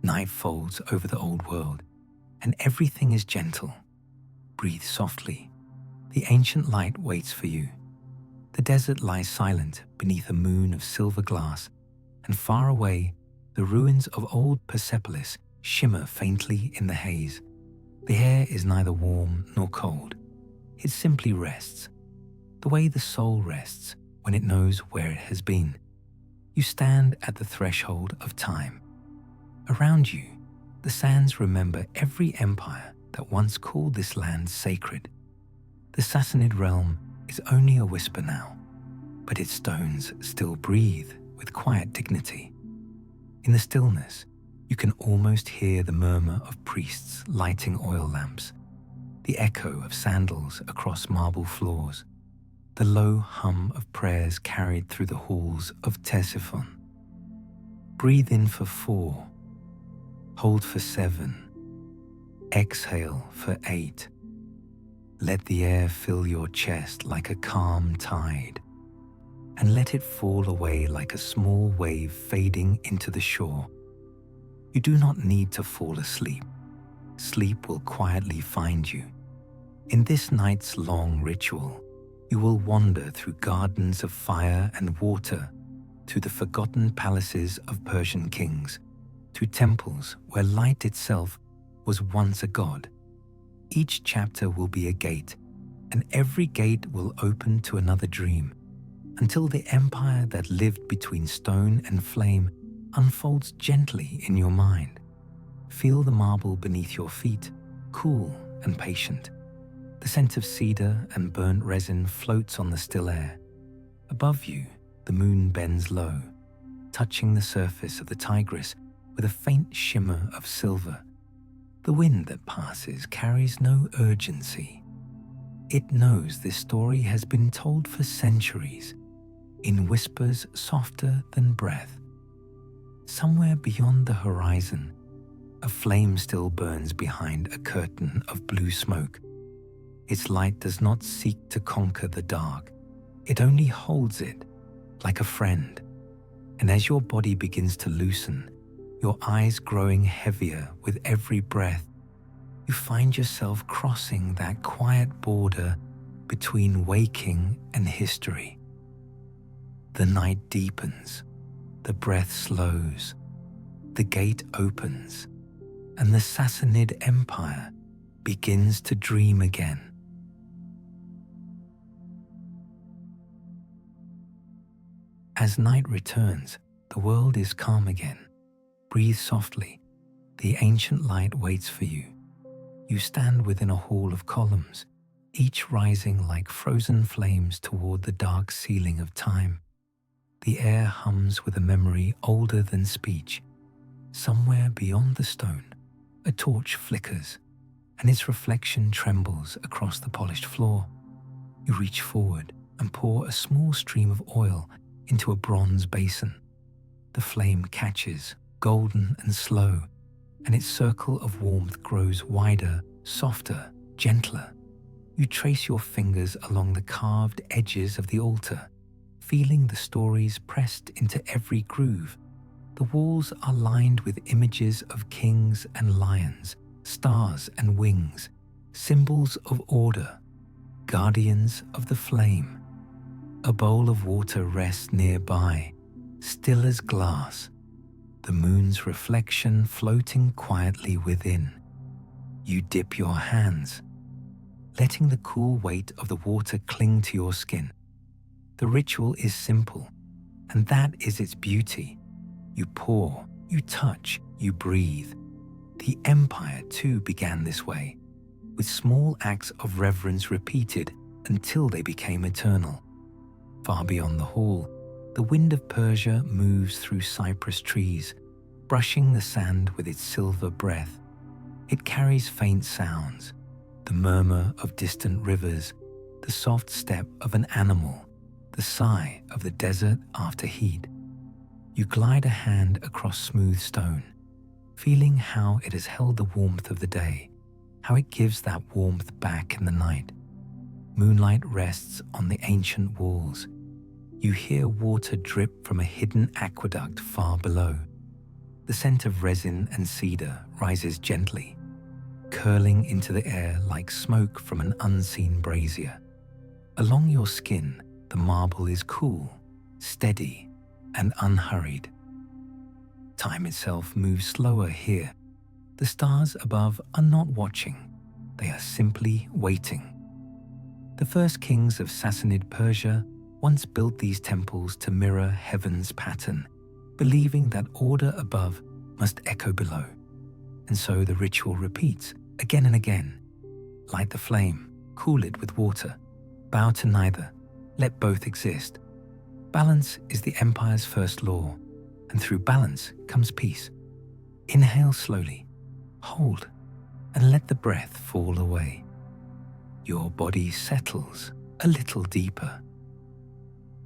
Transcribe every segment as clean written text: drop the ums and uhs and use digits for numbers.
Night folds over the old world, and everything is gentle. Breathe softly. The ancient light waits for you. The desert lies silent beneath a moon of silver glass, and far away, the ruins of old Persepolis shimmer faintly in the haze. The air is neither warm nor cold. It simply rests, the way the soul rests when it knows where it has been. You stand at the threshold of time. Around you, the sands remember every empire that once called this land sacred. The Sassanid realm is only a whisper now, but its stones still breathe with quiet dignity. In the stillness, you can almost hear the murmur of priests lighting oil lamps, the echo of sandals across marble floors, the low hum of prayers carried through the halls of Ctesiphon. Breathe in for 4, hold for 7, exhale for 8. Let the air fill your chest like a calm tide, and let it fall away like a small wave fading into the shore. You do not need to fall asleep. Sleep will quietly find you. In this night's long ritual, you will wander through gardens of fire and water, to the forgotten palaces of Persian kings, to temples where light itself was once a god. Each chapter will be a gate, and every gate will open to another dream, until the empire that lived between stone and flame unfolds gently in your mind. Feel the marble beneath your feet, cool and patient. The scent of cedar and burnt resin floats on the still air. Above you, the moon bends low, touching the surface of the Tigris with a faint shimmer of silver. The wind that passes carries no urgency. It knows this story has been told for centuries, in whispers softer than breath. Somewhere beyond the horizon, a flame still burns behind a curtain of blue smoke. Its light does not seek to conquer the dark. It only holds it like a friend. And as your body begins to loosen, your eyes growing heavier with every breath, you find yourself crossing that quiet border between waking and history. The night deepens, the breath slows, the gate opens, and the Sassanid Empire begins to dream again. As night returns, the world is calm again. Breathe softly. The ancient light waits for you. You stand within a hall of columns, each rising like frozen flames toward the dark ceiling of time. The air hums with a memory older than speech. Somewhere beyond the stone, a torch flickers, and its reflection trembles across the polished floor. You reach forward and pour a small stream of oil into a bronze basin. The flame catches, golden and slow, and its circle of warmth grows wider, softer, gentler. You trace your fingers along the carved edges of the altar, feeling the stories pressed into every groove. The walls are lined with images of kings and lions, stars and wings, symbols of order, guardians of the flame. A bowl of water rests nearby, still as glass, the moon's reflection floating quietly within. You dip your hands, letting the cool weight of the water cling to your skin. The ritual is simple, and that is its beauty. You pour, you touch, you breathe. The empire too began this way, with small acts of reverence repeated until they became eternal. Far beyond the hall, the wind of Persia moves through cypress trees, brushing the sand with its silver breath. It carries faint sounds, the murmur of distant rivers, the soft step of an animal, the sigh of the desert after heat. You glide a hand across smooth stone, feeling how it has held the warmth of the day, how it gives that warmth back in the night. Moonlight rests on the ancient walls. You hear water drip from a hidden aqueduct far below. The scent of resin and cedar rises gently, curling into the air like smoke from an unseen brazier. Along your skin, the marble is cool, steady, and unhurried. Time itself moves slower here. The stars above are not watching, they are simply waiting. The first kings of Sassanid Persia once built these temples to mirror heaven's pattern, believing that order above must echo below. And so the ritual repeats again and again. Light the flame, cool it with water, bow to neither, let both exist. Balance is the empire's first law, and through balance comes peace. Inhale slowly, hold, and let the breath fall away. Your body settles a little deeper.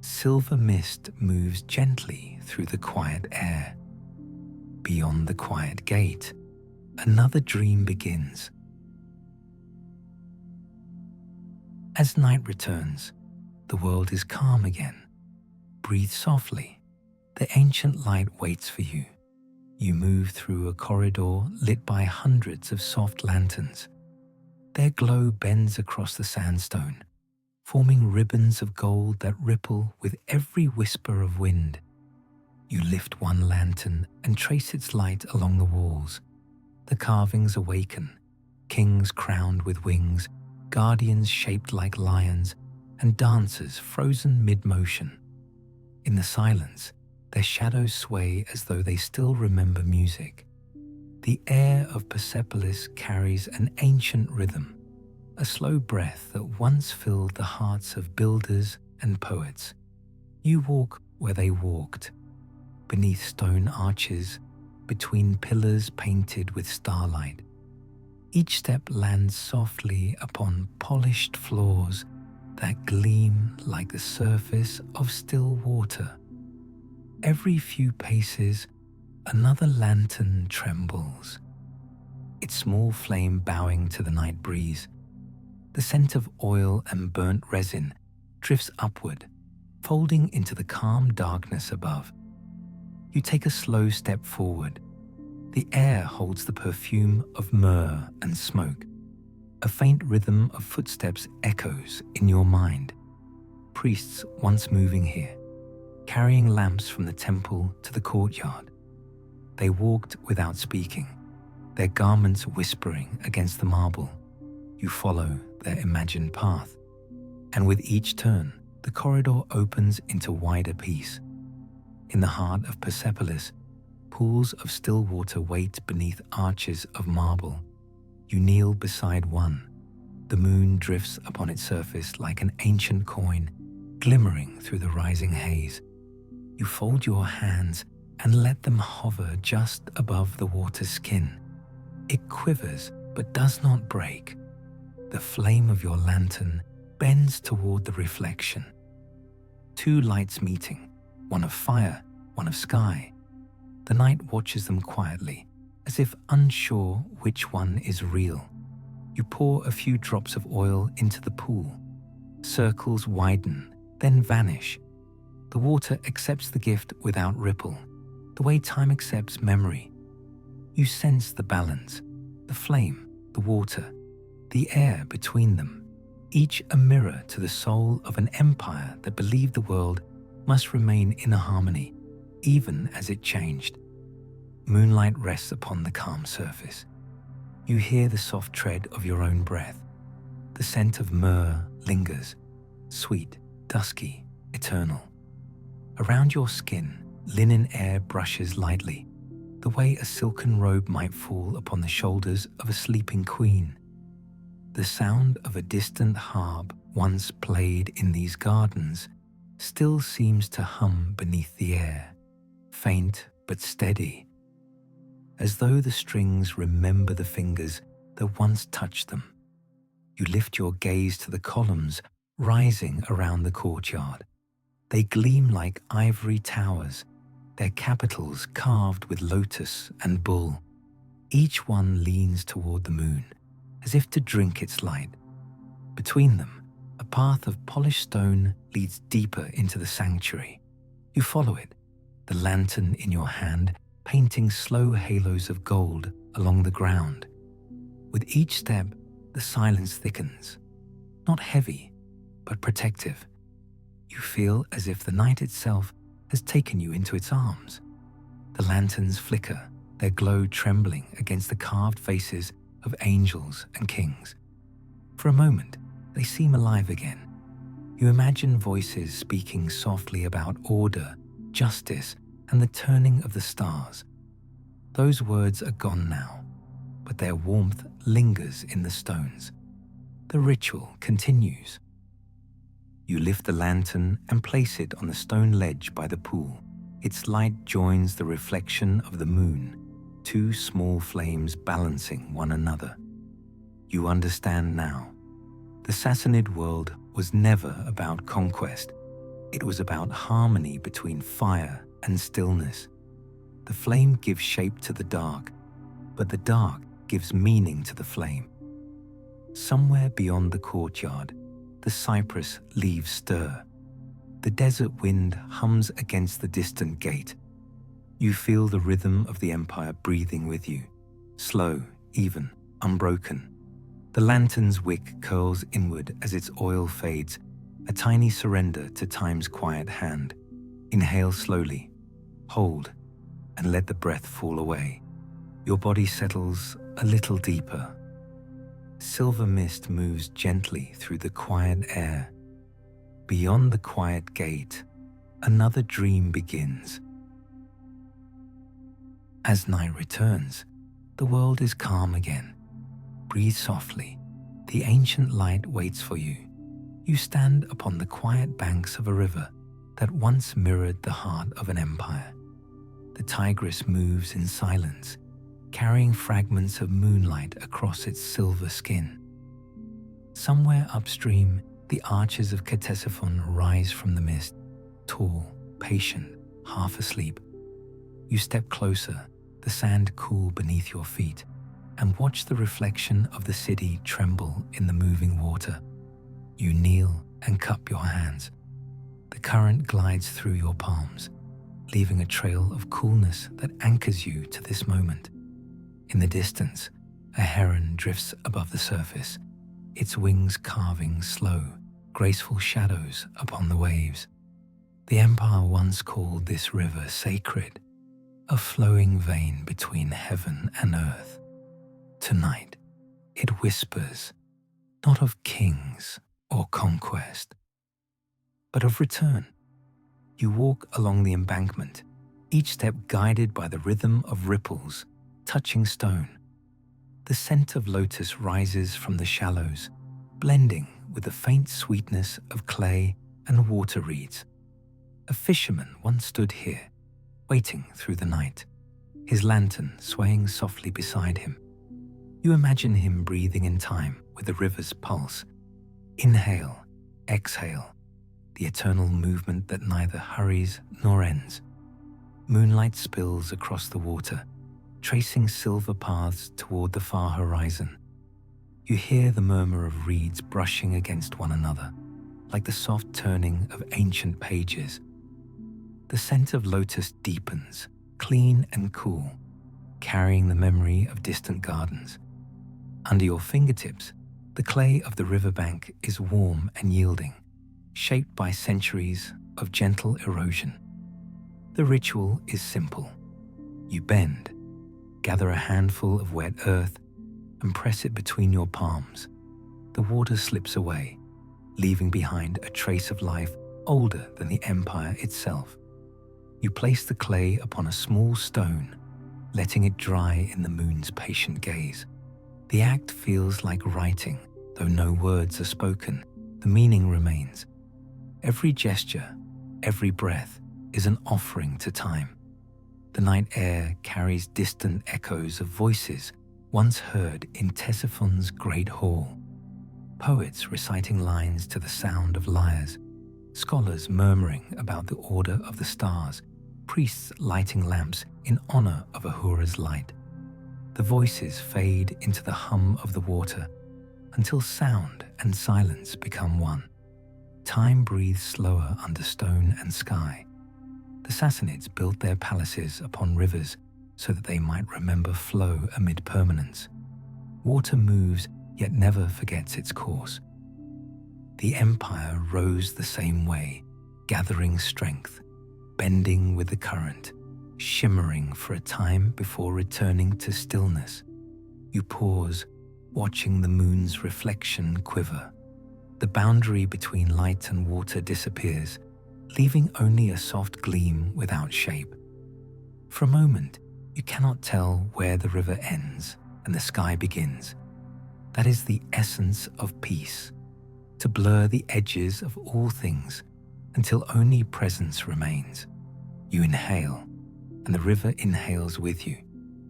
Silver mist moves gently through the quiet air. Beyond the quiet gate, another dream begins. As night returns, the world is calm again. Breathe softly. The ancient light waits for you. You move through a corridor lit by hundreds of soft lanterns. Their glow bends across the sandstone, forming ribbons of gold that ripple with every whisper of wind. You lift one lantern and trace its light along the walls. The carvings awaken, kings crowned with wings, guardians shaped like lions, and dancers frozen mid-motion. In the silence, their shadows sway as though they still remember music. The air of Persepolis carries an ancient rhythm, a slow breath that once filled the hearts of builders and poets. You walk where they walked, beneath stone arches, between pillars painted with starlight. Each step lands softly upon polished floors that gleam like the surface of still water. Every few paces, another lantern trembles, its small flame bowing to the night breeze. The scent of oil and burnt resin drifts upward, folding into the calm darkness above. You take a slow step forward. The air holds the perfume of myrrh and smoke. A faint rhythm of footsteps echoes in your mind. Priests once moving here, carrying lamps from the temple to the courtyard. They walked without speaking, their garments whispering against the marble. You follow their imagined path, and with each turn, the corridor opens into wider peace. In the heart of Persepolis, pools of still water wait beneath arches of marble. You kneel beside one. The moon drifts upon its surface like an ancient coin, glimmering through the rising haze. You fold your hands and let them hover just above the water's skin. It quivers but does not break. The flame of your lantern bends toward the reflection. Two lights meeting, one of fire, one of sky. The night watches them quietly, as if unsure which one is real. You pour a few drops of oil into the pool. Circles widen, then vanish. The water accepts the gift without ripple, the way time accepts memory. You sense the balance, the flame, the water, the air between them, each a mirror to the soul of an empire that believed the world must remain in a harmony, even as it changed. Moonlight rests upon the calm surface. You hear the soft tread of your own breath. The scent of myrrh lingers, sweet, dusky, eternal. Around your skin, linen air brushes lightly, the way a silken robe might fall upon the shoulders of a sleeping queen. The sound of a distant harp once played in these gardens still seems to hum beneath the air, faint but steady, as though the strings remember the fingers that once touched them. You lift your gaze to the columns rising around the courtyard. They gleam like ivory towers, their capitals carved with lotus and bull. Each one leans toward the moon, as if to drink its light. Between them, a path of polished stone leads deeper into the sanctuary. You follow it, the lantern in your hand, painting slow halos of gold along the ground. With each step, the silence thickens, not heavy, but protective. You feel as if the night itself has taken you into its arms. The lanterns flicker, their glow trembling against the carved faces of angels and kings. For a moment, they seem alive again. You imagine voices speaking softly about order, justice, and the turning of the stars. Those words are gone now, but their warmth lingers in the stones. The ritual continues. You lift the lantern and place it on the stone ledge by the pool. Its light joins the reflection of the moon, two small flames balancing one another. You understand now. The Sassanid world was never about conquest. It was about harmony between fire and stillness. The flame gives shape to the dark, but the dark gives meaning to the flame. Somewhere beyond the courtyard, the cypress leaves stir. The desert wind hums against the distant gate. You feel the rhythm of the empire breathing with you, slow, even, unbroken. The lantern's wick curls inward as its oil fades, a tiny surrender to time's quiet hand. Inhale slowly, hold, and let the breath fall away. Your body settles a little deeper. Silver mist moves gently through the quiet air. Beyond the quiet gate, another dream begins. As night returns, the world is calm again. Breathe softly. The ancient light waits for you. You stand upon the quiet banks of a river that once mirrored the heart of an empire. The Tigris moves in silence, carrying fragments of moonlight across its silver skin. Somewhere upstream, the arches of Ctesiphon rise from the mist, tall, patient, half asleep. You step closer, the sand cool beneath your feet, and watch the reflection of the city tremble in the moving water. You kneel and cup your hands. The current glides through your palms, leaving a trail of coolness that anchors you to this moment. In the distance, a heron drifts above the surface, its wings carving slow, graceful shadows upon the waves. The empire once called this river sacred, a flowing vein between heaven and earth. Tonight, it whispers, not of kings or conquest, but of return. You walk along the embankment, each step guided by the rhythm of ripples touching stone. The scent of lotus rises from the shallows, blending with the faint sweetness of clay and water reeds. A fisherman once stood here, waiting through the night, his lantern swaying softly beside him. You imagine him breathing in time with the river's pulse. Inhale, exhale, the eternal movement that neither hurries nor ends. Moonlight spills across the water, tracing silver paths toward the far horizon. You hear the murmur of reeds brushing against one another, like the soft turning of ancient pages. The scent of lotus deepens, clean and cool, carrying the memory of distant gardens. Under your fingertips, the clay of the riverbank is warm and yielding, shaped by centuries of gentle erosion. The ritual is simple. You bend, gather a handful of wet earth, and press it between your palms. The water slips away, leaving behind a trace of life older than the empire itself. You place the clay upon a small stone, letting it dry in the moon's patient gaze. The act feels like writing, though no words are spoken. The meaning remains. Every gesture, every breath is an offering to time. The night air carries distant echoes of voices once heard in Ctesiphon's great hall. Poets reciting lines to the sound of lyres, scholars murmuring about the order of the stars, priests lighting lamps in honor of Ahura's light. The voices fade into the hum of the water until sound and silence become one. Time breathes slower under stone and sky. The Sassanids built their palaces upon rivers so that they might remember flow amid permanence. Water moves, yet never forgets its course. The empire rose the same way, gathering strength, bending with the current, shimmering for a time before returning to stillness. You pause, watching the moon's reflection quiver. The boundary between light and water disappears, leaving only a soft gleam without shape. For a moment, you cannot tell where the river ends and the sky begins. That is the essence of peace, to blur the edges of all things until only presence remains. You inhale, and the river inhales with you.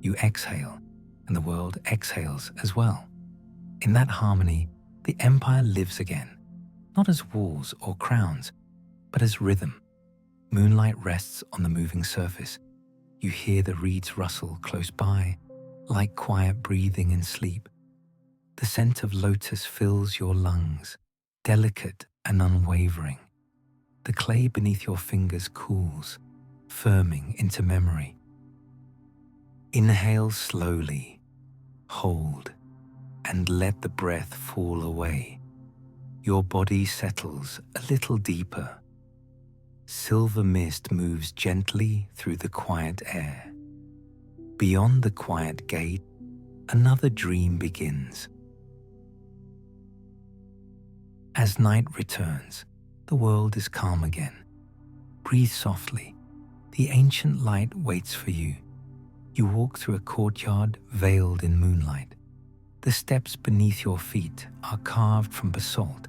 You exhale, and the world exhales as well. In that harmony, the empire lives again, not as walls or crowns, but as rhythm. Moonlight rests on the moving surface. You hear the reeds rustle close by, like quiet breathing in sleep. The scent of lotus fills your lungs, delicate and unwavering. The clay beneath your fingers cools, firming into memory. Inhale slowly, hold, and let the breath fall away. Your body settles a little deeper. Silver mist moves gently through the quiet air. Beyond the quiet gate, another dream begins. As night returns, the world is calm again. Breathe softly. The ancient light waits for you. You walk through a courtyard veiled in moonlight. The steps beneath your feet are carved from basalt,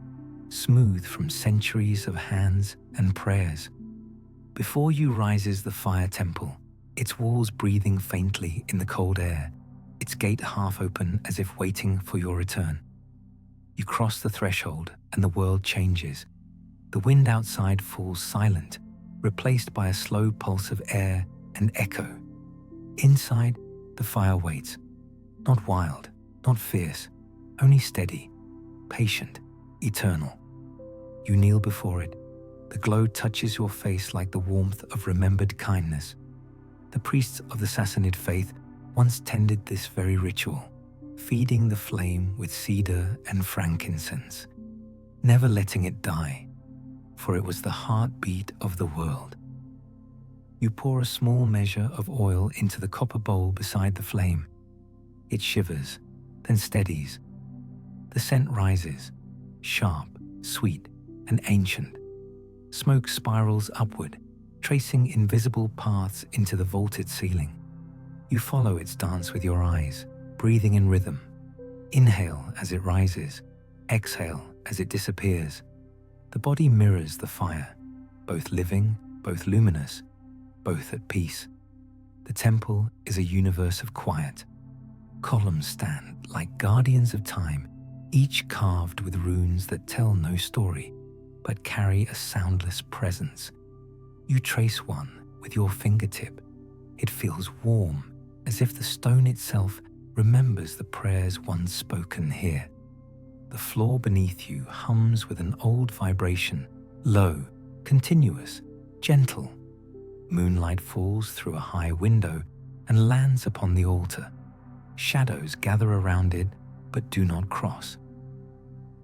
smooth from centuries of hands and prayers. Before you rises the fire temple, its walls breathing faintly in the cold air, its gate half open as if waiting for your return. You cross the threshold and the world changes. The wind outside falls silent, replaced by a slow pulse of air and echo. Inside, the fire waits, not wild, not fierce, only steady, patient, eternal. You kneel before it. The glow touches your face like the warmth of remembered kindness. The priests of the Sassanid faith once tended this very ritual, feeding the flame with cedar and frankincense, never letting it die, for it was the heartbeat of the world. You pour a small measure of oil into the copper bowl beside the flame. It shivers, then steadies. The scent rises, sharp, sweet, and ancient. Smoke spirals upward, tracing invisible paths into the vaulted ceiling. You follow its dance with your eyes, breathing in rhythm. Inhale as it rises, exhale as it disappears. The body mirrors the fire, both living, both luminous, both at peace. The temple is a universe of quiet. Columns stand like guardians of time, each carved with runes that tell no story, but carry a soundless presence. You trace one with your fingertip. It feels warm, as if the stone itself remembers the prayers once spoken here. The floor beneath you hums with an old vibration, low, continuous, gentle. Moonlight falls through a high window and lands upon the altar. Shadows gather around it, but do not cross.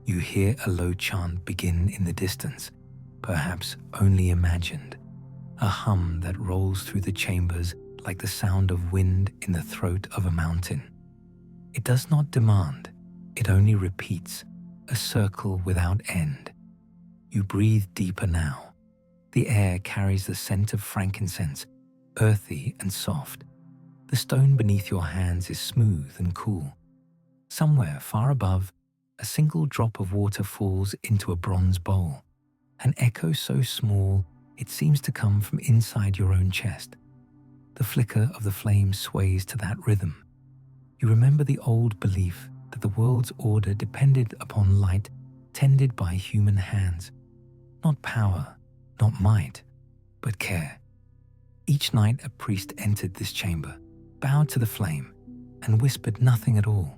You hear a low chant begin in the distance, perhaps only imagined, a hum that rolls through the chambers like the sound of wind in the throat of a mountain. It does not demand, it only repeats, a circle without end. You breathe deeper now. The air carries the scent of frankincense, earthy and soft. The stone beneath your hands is smooth and cool. Somewhere far above, a single drop of water falls into a bronze bowl, an echo so small it seems to come from inside your own chest. The flicker of the flame sways to that rhythm. You remember the old belief that the world's order depended upon light tended by human hands. Not power, not might, but care. Each night a priest entered this chamber, bowed to the flame, and whispered nothing at all.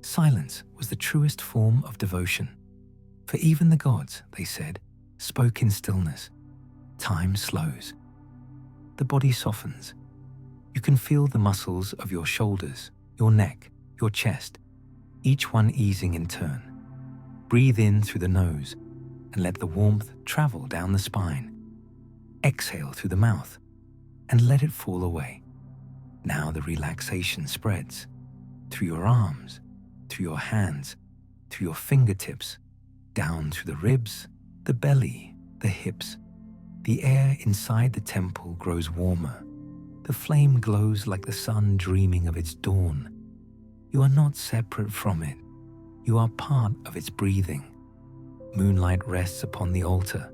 Silence was the truest form of devotion. For even the gods, they said, spoke in stillness. Time slows. The body softens. You can feel the muscles of your shoulders, your neck, your chest, each one easing in turn. Breathe in through the nose and let the warmth travel down the spine. Exhale through the mouth and let it fall away. Now the relaxation spreads through your arms, through your hands, through your fingertips, down through the ribs, the belly, the hips. The air inside the temple grows warmer. The flame glows like the sun dreaming of its dawn. You are not separate from it. You are part of its breathing. Moonlight rests upon the altar.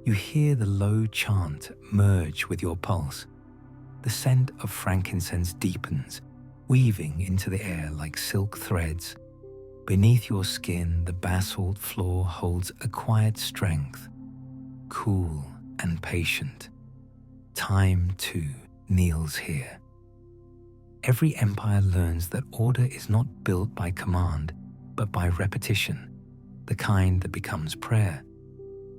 You hear the low chant merge with your pulse. The scent of frankincense deepens, weaving into the air like silk threads. Beneath your skin, the basalt floor holds a quiet strength, cool and patient. Time, too, kneels here. Every empire learns that order is not built by command, but by repetition, the kind that becomes prayer.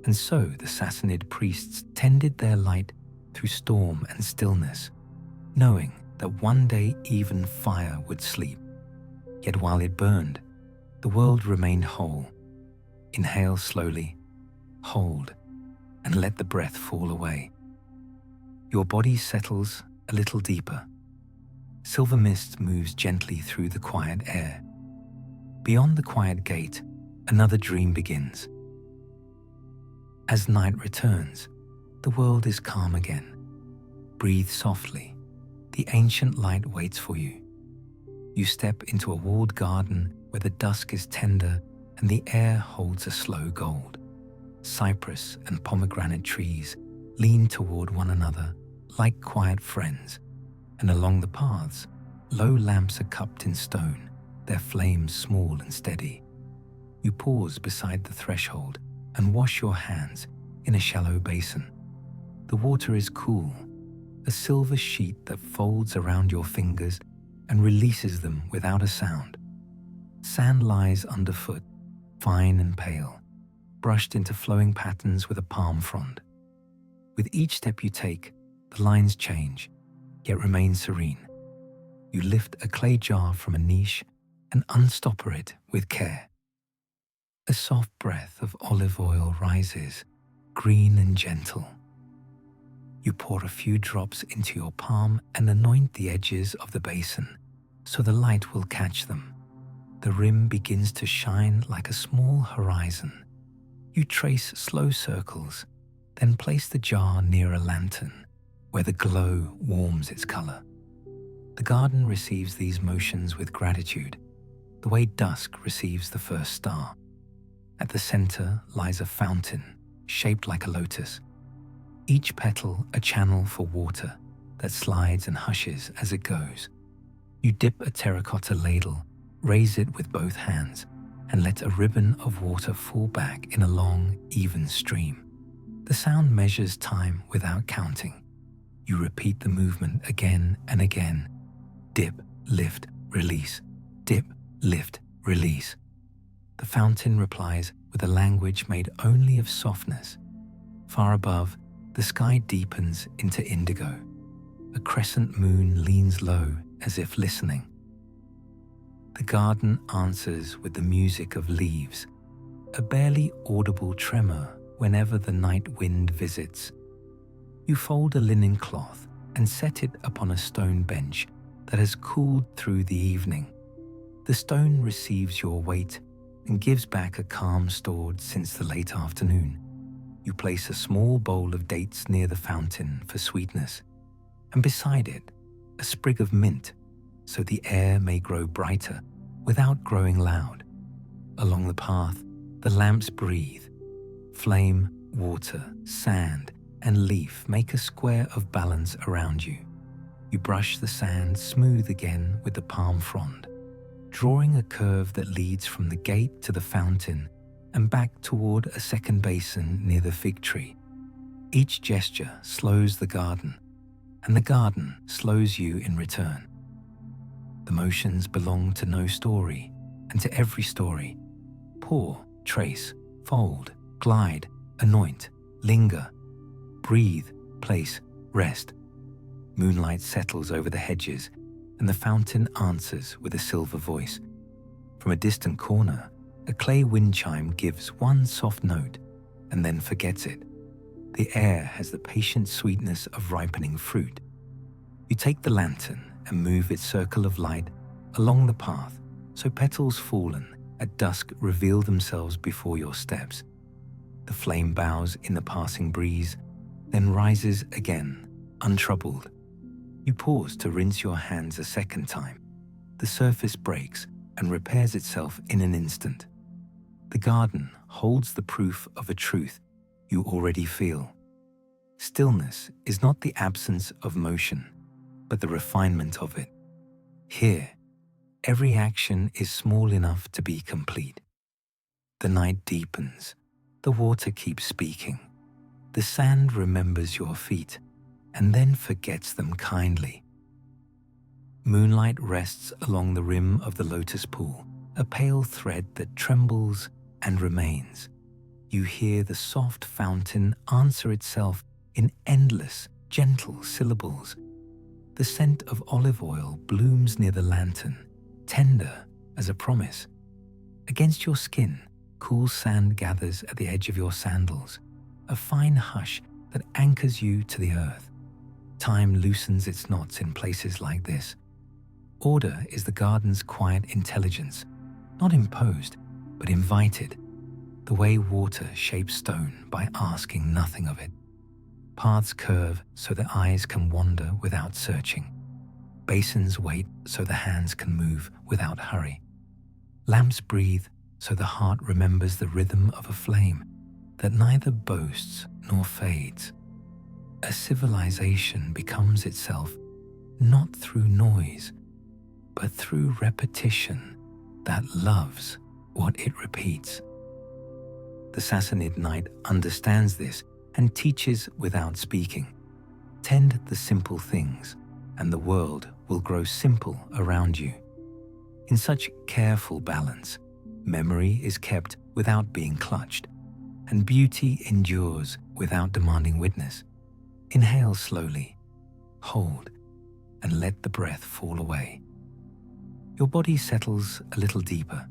And so the Sassanid priests tended their light through storm and stillness, knowing that one day even fire would sleep. Yet while it burned, the world remained whole. Inhale slowly, hold, and let the breath fall away. Your body settles a little deeper. Silver mist moves gently through the quiet air. Beyond the quiet gate, another dream begins. As night returns, the world is calm again. Breathe softly. The ancient light waits for you. You step into a walled garden where the dusk is tender and the air holds a slow gold. Cypress and pomegranate trees lean toward one another like quiet friends, and along the paths, low lamps are cupped in stone, their flames small and steady. You pause beside the threshold and wash your hands in a shallow basin. The water is cool, a silver sheet that folds around your fingers and releases them without a sound. Sand lies underfoot, fine and pale, brushed into flowing patterns with a palm frond. With each step you take, the lines change, yet remain serene. You lift a clay jar from a niche and unstopper it with care. A soft breath of olive oil rises, green and gentle. You pour a few drops into your palm and anoint the edges of the basin, so the light will catch them. The rim begins to shine like a small horizon. You trace slow circles, then place the jar near a lantern, where the glow warms its color. The garden receives these motions with gratitude, the way dusk receives the first star. At the center lies a fountain, shaped like a lotus. Each petal a channel for water that slides and hushes as it goes. You dip a terracotta ladle, raise it with both hands, and let a ribbon of water fall back in a long, even stream. The sound measures time without counting. You repeat the movement again and again. Dip, lift, release. Dip, lift, release. The fountain replies with a language made only of softness. Far above, the sky deepens into indigo. A crescent moon leans low as if listening. The garden answers with the music of leaves, a barely audible tremor whenever the night wind visits. You fold a linen cloth and set it upon a stone bench that has cooled through the evening. The stone receives your weight and gives back a calm stored since the late afternoon. You place a small bowl of dates near the fountain for sweetness, and beside it, a sprig of mint, so the air may grow brighter without growing loud. Along the path, the lamps breathe. Flame, water, sand, and leaf make a square of balance around you. You brush the sand smooth again with the palm frond, drawing a curve that leads from the gate to the fountain and back toward a second basin near the fig tree. Each gesture slows the garden, and the garden slows you in return. The motions belong to no story, and to every story. Pour, trace, fold, glide, anoint, linger, breathe, place, rest. Moonlight settles over the hedges, and the fountain answers with a silver voice. From a distant corner, a clay wind chime gives one soft note and then forgets it. The air has the patient sweetness of ripening fruit. You take the lantern and move its circle of light along the path so petals fallen at dusk reveal themselves before your steps. The flame bows in the passing breeze, then rises again, untroubled. You pause to rinse your hands a second time. The surface breaks and repairs itself in an instant. The garden holds the proof of a truth you already feel. Stillness is not the absence of motion, but the refinement of it. Here, every action is small enough to be complete. The night deepens. The water keeps speaking. The sand remembers your feet and then forgets them kindly. Moonlight rests along the rim of the lotus pool, a pale thread that trembles and remains. You hear the soft fountain answer itself in endless, gentle syllables. The scent of olive oil blooms near the lantern, tender as a promise. Against your skin, cool sand gathers at the edge of your sandals, a fine hush that anchors you to the earth. Time loosens its knots in places like this. Order is the garden's quiet intelligence, not imposed, but invited, the way water shapes stone by asking nothing of it. Paths curve so the eyes can wander without searching. Basins wait so the hands can move without hurry. Lamps breathe so the heart remembers the rhythm of a flame that neither boasts nor fades. A civilization becomes itself not through noise, but through repetition that loves what it repeats. The Sassanid knight understands this and teaches without speaking. Tend the simple things, and the world will grow simple around you. In such careful balance, memory is kept without being clutched, and beauty endures without demanding witness. Inhale slowly, hold, and let the breath fall away. Your body settles a little deeper,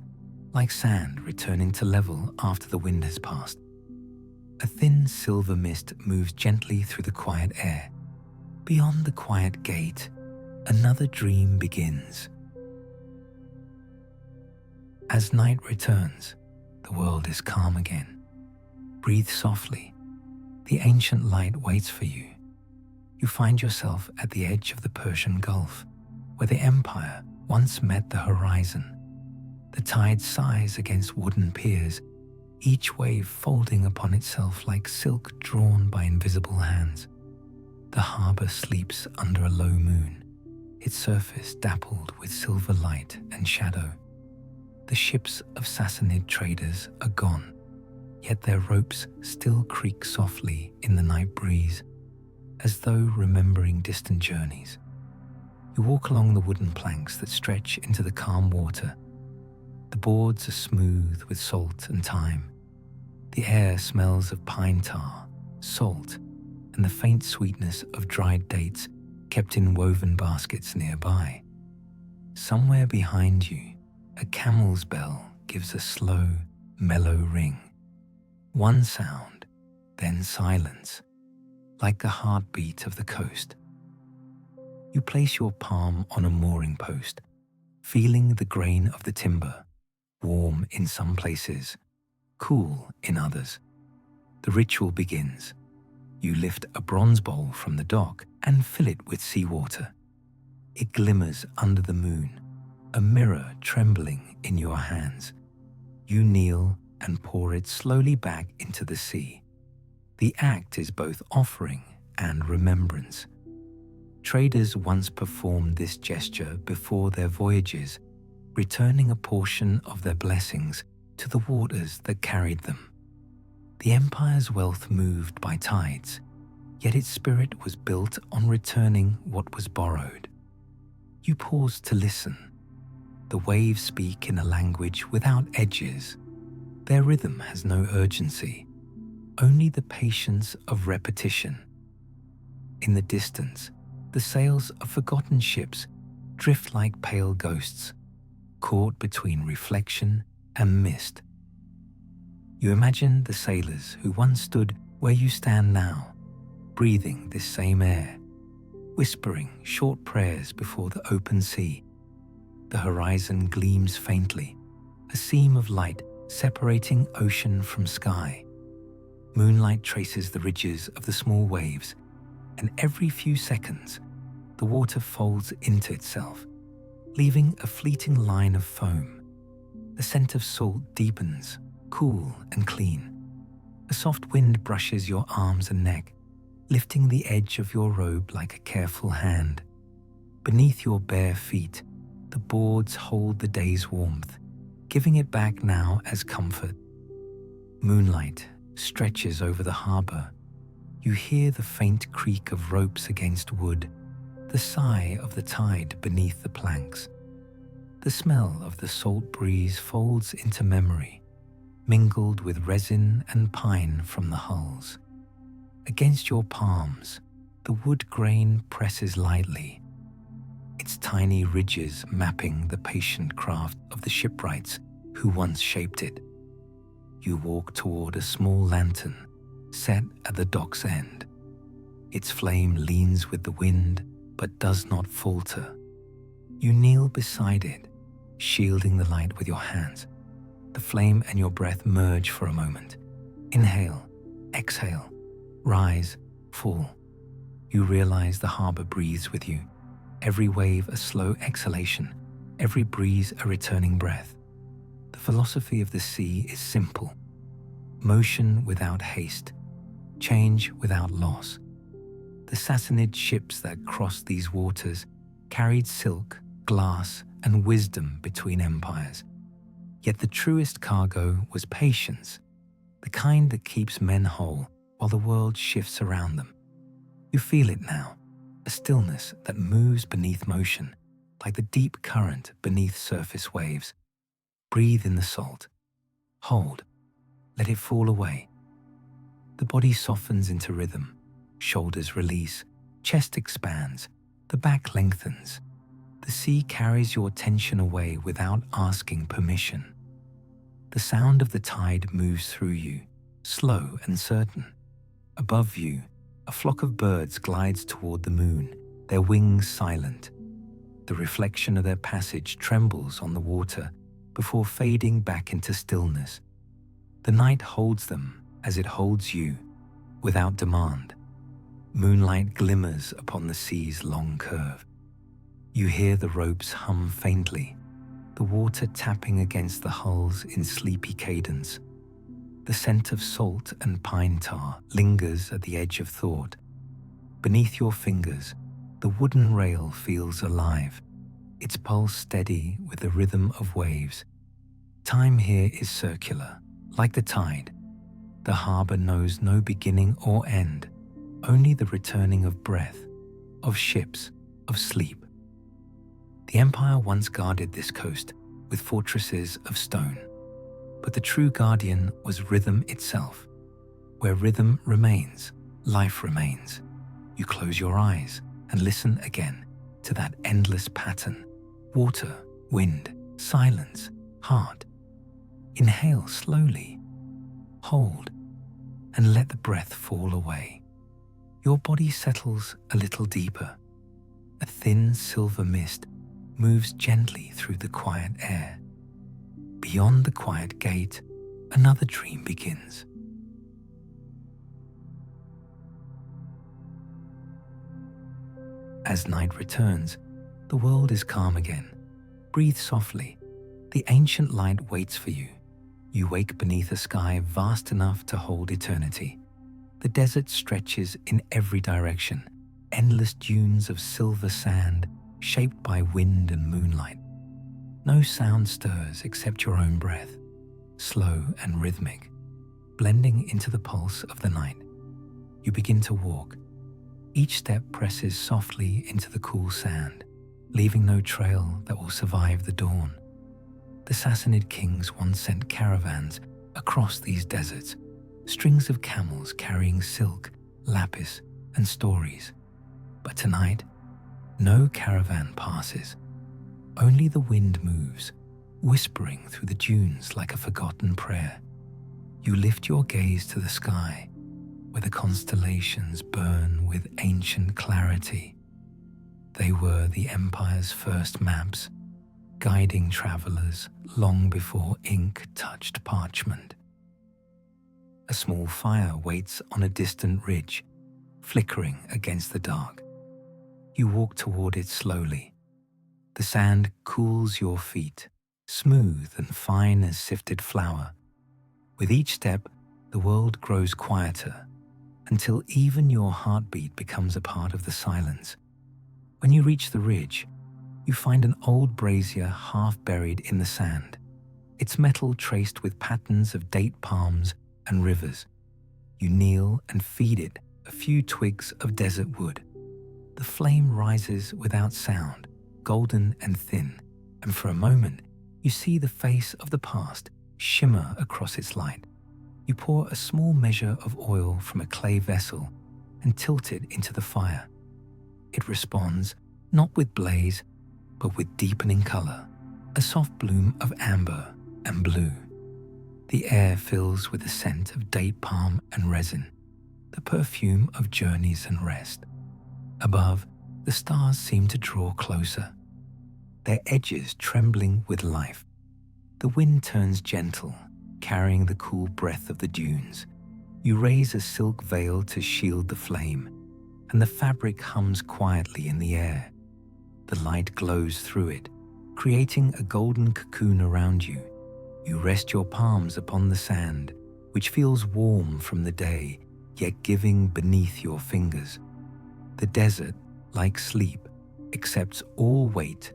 like sand returning to level after the wind has passed. A thin silver mist moves gently through the quiet air. Beyond the quiet gate, another dream begins. As night returns, the world is calm again. Breathe softly. The ancient light waits for you. You find yourself at the edge of the Persian Gulf, where the empire once met the horizon. The tide sighs against wooden piers, each wave folding upon itself like silk drawn by invisible hands. The harbor sleeps under a low moon, its surface dappled with silver light and shadow. The ships of Sassanid traders are gone, yet their ropes still creak softly in the night breeze, as though remembering distant journeys. You walk along the wooden planks that stretch into the calm water. The boards are smooth with salt and thyme. The air smells of pine tar, salt, and the faint sweetness of dried dates kept in woven baskets nearby. Somewhere behind you, a camel's bell gives a slow, mellow ring. One sound, then silence, like the heartbeat of the coast. You place your palm on a mooring post, feeling the grain of the timber, warm in some places, cool in others. The ritual begins. You lift a bronze bowl from the dock and fill it with seawater. It glimmers under the moon, a mirror trembling in your hands. You kneel and pour it slowly back into the sea. The act is both offering and remembrance. Traders once performed this gesture before their voyages, returning a portion of their blessings to the waters that carried them. The empire's wealth moved by tides, yet its spirit was built on returning what was borrowed. You pause to listen. The waves speak in a language without edges. Their rhythm has no urgency, only the patience of repetition. In the distance, The sails of forgotten ships drift like pale ghosts, caught between reflection and mist. You imagine the sailors who once stood where you stand now, breathing this same air, whispering short prayers before the open sea. The horizon gleams faintly, a seam of light separating ocean from sky. Moonlight traces the ridges of the small waves, and every few seconds, the water folds into itself, leaving a fleeting line of foam. The scent of salt deepens, cool and clean. A soft wind brushes your arms and neck, lifting the edge of your robe like a careful hand. Beneath your bare feet, the boards hold the day's warmth, giving it back now as comfort. Moonlight stretches over the harbor. You hear the faint creak of ropes against wood, the sigh of the tide beneath the planks. The smell of the salt breeze folds into memory, mingled with resin and pine from the hulls. Against your palms, the wood grain presses lightly, its tiny ridges mapping the patient craft of the shipwrights who once shaped it. You walk toward a small lantern set at the dock's end. Its flame leans with the wind but does not falter. You kneel beside it, shielding the light with your hands. The flame and your breath merge for a moment. Inhale, exhale, rise, fall. You realize the harbor breathes with you, every wave a slow exhalation, every breeze a returning breath. The philosophy of the sea is simple: motion without haste, change without loss. The Sassanid ships that crossed these waters carried silk, glass, and wisdom between empires. Yet the truest cargo was patience, the kind that keeps men whole while the world shifts around them. You feel it now, a stillness that moves beneath motion, like the deep current beneath surface waves. Breathe in the salt. Hold. Let it fall away. The body softens into rhythm. Shoulders release. Chest expands. The back lengthens. The sea carries your tension away without asking permission. The sound of the tide moves through you, slow and certain. Above you, a flock of birds glides toward the moon, their wings silent. The reflection of their passage trembles on the water before fading back into stillness. The night holds them as it holds you, without demand. Moonlight glimmers upon the sea's long curve. You hear the ropes hum faintly, the water tapping against the hulls in sleepy cadence. The scent of salt and pine tar lingers at the edge of thought. Beneath your fingers, the wooden rail feels alive, its pulse steady with the rhythm of waves. Time here is circular, like the tide. The harbor knows no beginning or end, only the returning of breath, of ships, of sleep. The Empire once guarded this coast with fortresses of stone, but the true guardian was rhythm itself. Where rhythm remains, life remains. You close your eyes and listen again to that endless pattern: water, wind, silence, heart. Inhale slowly, hold, and let the breath fall away. Your body settles a little deeper. A thin silver mist moves gently through the quiet air. Beyond the quiet gate, another dream begins. As night returns, the world is calm again. Breathe softly. The ancient light waits for you. You wake beneath a sky vast enough to hold eternity. The desert stretches in every direction, endless dunes of silver sand shaped by wind and moonlight. No sound stirs except your own breath, slow and rhythmic, blending into the pulse of the night. You begin to walk. Each step presses softly into the cool sand, leaving no trail that will survive the dawn. The Sassanid kings once sent caravans across these deserts, strings of camels carrying silk, lapis, and stories. But tonight, No caravan passes. Only the wind moves, whispering through the dunes like a forgotten prayer. You lift your gaze to the sky, where the constellations burn with ancient clarity. They were the Empire's first maps, guiding travelers long before ink touched parchment. A small fire waits on a distant ridge, flickering against the dark. You walk toward it slowly. The sand cools your feet, smooth and fine as sifted flour. With each step, the world grows quieter, until even your heartbeat becomes a part of the silence. When you reach the ridge, you find an old brazier half buried in the sand, its metal traced with patterns of date palms and rivers. You kneel and feed it a few twigs of desert wood. The flame rises without sound, golden and thin, and for a moment you see the face of the past shimmer across its light. You pour a small measure of oil from a clay vessel and tilt it into the fire. It responds, not with blaze, but with deepening color, a soft bloom of amber and blue. The air fills with the scent of date palm and resin, the perfume of journeys and rest. Above, the stars seem to draw closer, their edges trembling with life. The wind turns gentle, carrying the cool breath of the dunes. You raise a silk veil to shield the flame, and the fabric hums quietly in the air. The light glows through it, creating a golden cocoon around you. You rest your palms upon the sand, which feels warm from the day, yet giving beneath your fingers. The desert, like sleep, accepts all weight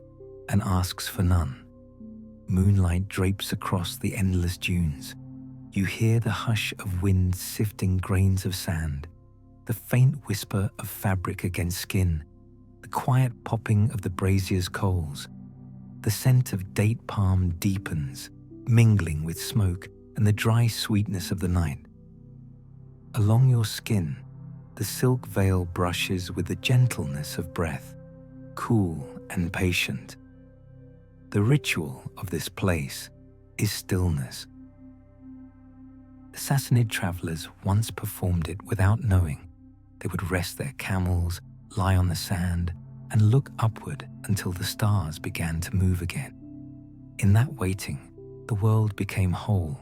and asks for none. Moonlight drapes across the endless dunes. You hear the hush of wind sifting grains of sand, the faint whisper of fabric against skin, the quiet popping of the brazier's coals. The scent of date palm deepens, mingling with smoke and the dry sweetness of the night. Along your skin, the silk veil brushes with the gentleness of breath, cool and patient. The ritual of this place is stillness. The Sassanid travelers once performed it without knowing. They would rest their camels, lie on the sand, and look upward until the stars began to move again. In that waiting, the world became whole.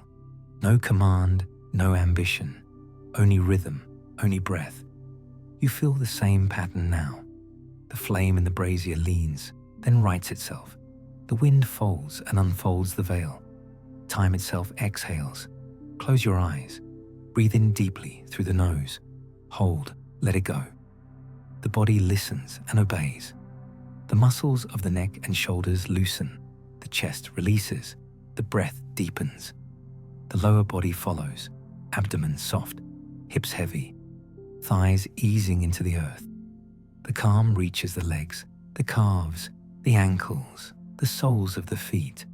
No command, no ambition, only rhythm, only breath. You feel the same pattern now. The flame in the brazier leans, then rights itself. The wind folds and unfolds the veil. Time itself exhales. Close your eyes. Breathe in deeply through the nose. Hold, let it go. The body listens and obeys. The muscles of the neck and shoulders loosen. The chest releases. The breath deepens. The lower body follows. Abdomen soft, hips heavy, thighs easing into the earth. The calm reaches the legs, the calves, the ankles, the soles of the feet.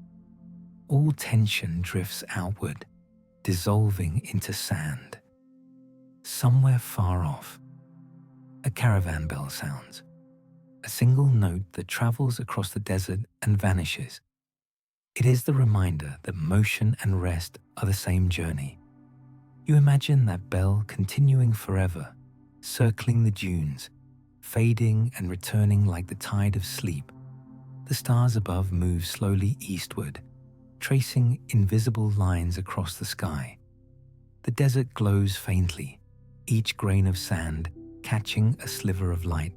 All tension drifts outward, dissolving into sand. Somewhere far off, a caravan bell sounds, a single note that travels across the desert and vanishes. It is the reminder that motion and rest are the same journey. You imagine that bell continuing forever, circling the dunes, fading and returning like the tide of sleep. The stars above move slowly eastward, tracing invisible lines across the sky. The desert glows faintly, each grain of sand catching a sliver of light.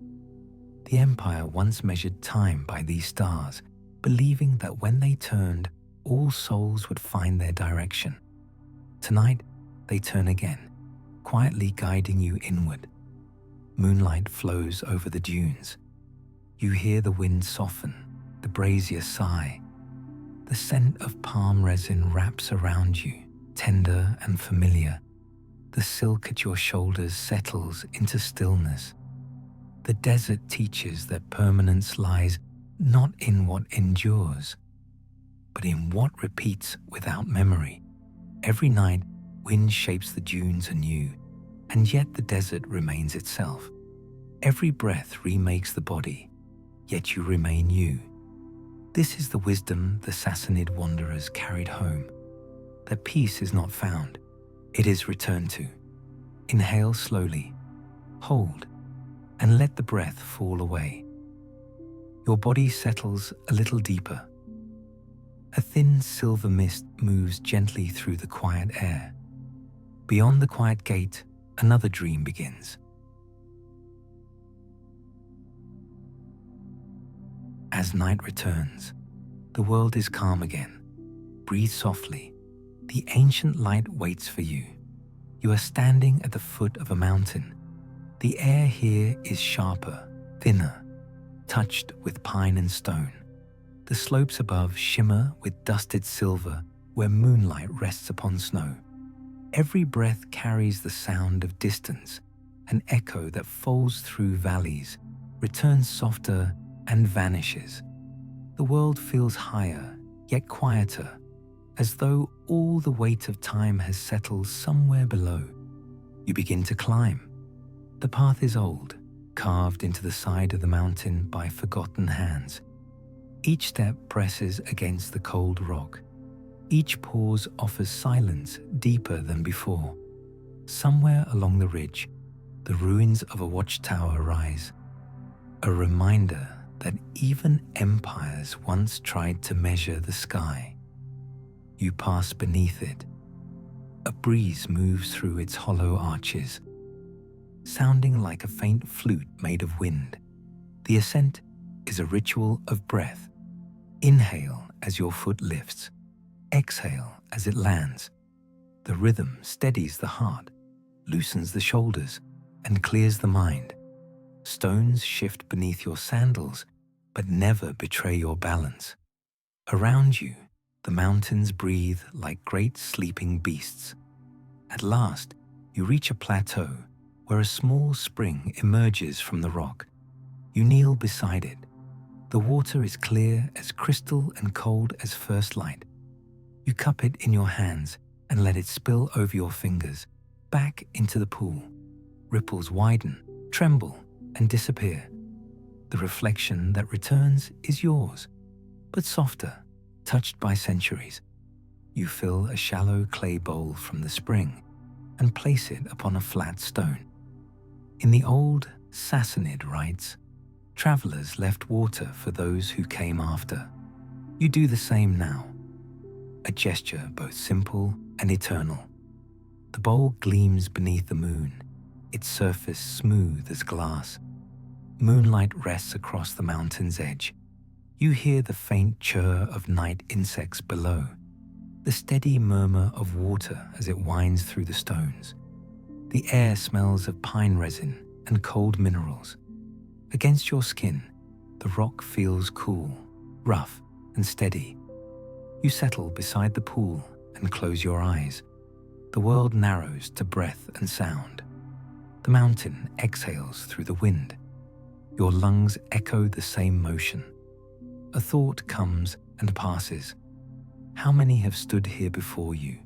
The Empire once measured time by these stars, believing that when they turned, all souls would find their direction. Tonight, they turn again, quietly guiding you inward. Moonlight flows over the dunes. You hear the wind soften, the brazier sigh. The scent of palm resin wraps around you, tender and familiar. The silk at your shoulders settles into stillness. The desert teaches that permanence lies not in what endures, but in what repeats without memory. Every night, wind shapes the dunes anew, and yet the desert remains itself. Every breath remakes the body, yet you remain you. This is the wisdom the Sassanid wanderers carried home, that peace is not found, it is returned to. Inhale slowly, hold, and let the breath fall away. Your body settles a little deeper. A thin silver mist moves gently through the quiet air. Beyond the quiet gate, another dream begins. As night returns, the world is calm again. Breathe softly. The ancient light waits for you. You are standing at the foot of a mountain. The air here is sharper, thinner, touched with pine and stone. The slopes above shimmer with dusted silver where moonlight rests upon snow. Every breath carries the sound of distance, an echo that falls through valleys, returns softer, and vanishes. The world feels higher, yet quieter, as though all the weight of time has settled somewhere below. You begin to climb. The path is old, carved into the side of the mountain by forgotten hands. Each step presses against the cold rock. Each pause offers silence deeper than before. Somewhere along the ridge, the ruins of a watchtower rise, a reminder that even empires once tried to measure the sky. You pass beneath it. A breeze moves through its hollow arches, sounding like a faint flute made of wind. The ascent is a ritual of breath. Inhale as your foot lifts. Exhale as it lands. The rhythm steadies the heart, loosens the shoulders, and clears the mind. Stones shift beneath your sandals, but never betray your balance. Around you, the mountains breathe like great sleeping beasts. At last, you reach a plateau where a small spring emerges from the rock. You kneel beside it. The water is clear as crystal and cold as first light. You cup it in your hands and let it spill over your fingers, back into the pool. Ripples widen, tremble, and disappear. The reflection that returns is yours, but softer, touched by centuries. You fill a shallow clay bowl from the spring and place it upon a flat stone. In the old Sassanid rites, travelers left water for those who came after. You do the same now. A gesture both simple and eternal. The bowl gleams beneath the moon, its surface smooth as glass. Moonlight rests across the mountain's edge. You hear the faint chirr of night insects below, the steady murmur of water as it winds through the stones. The air smells of pine resin and cold minerals. Against your skin, the rock feels cool, rough, and steady. You settle beside the pool and close your eyes. The world narrows to breath and sound. The mountain exhales through the wind. Your lungs echo the same motion. A thought comes and passes. How many have stood here before you,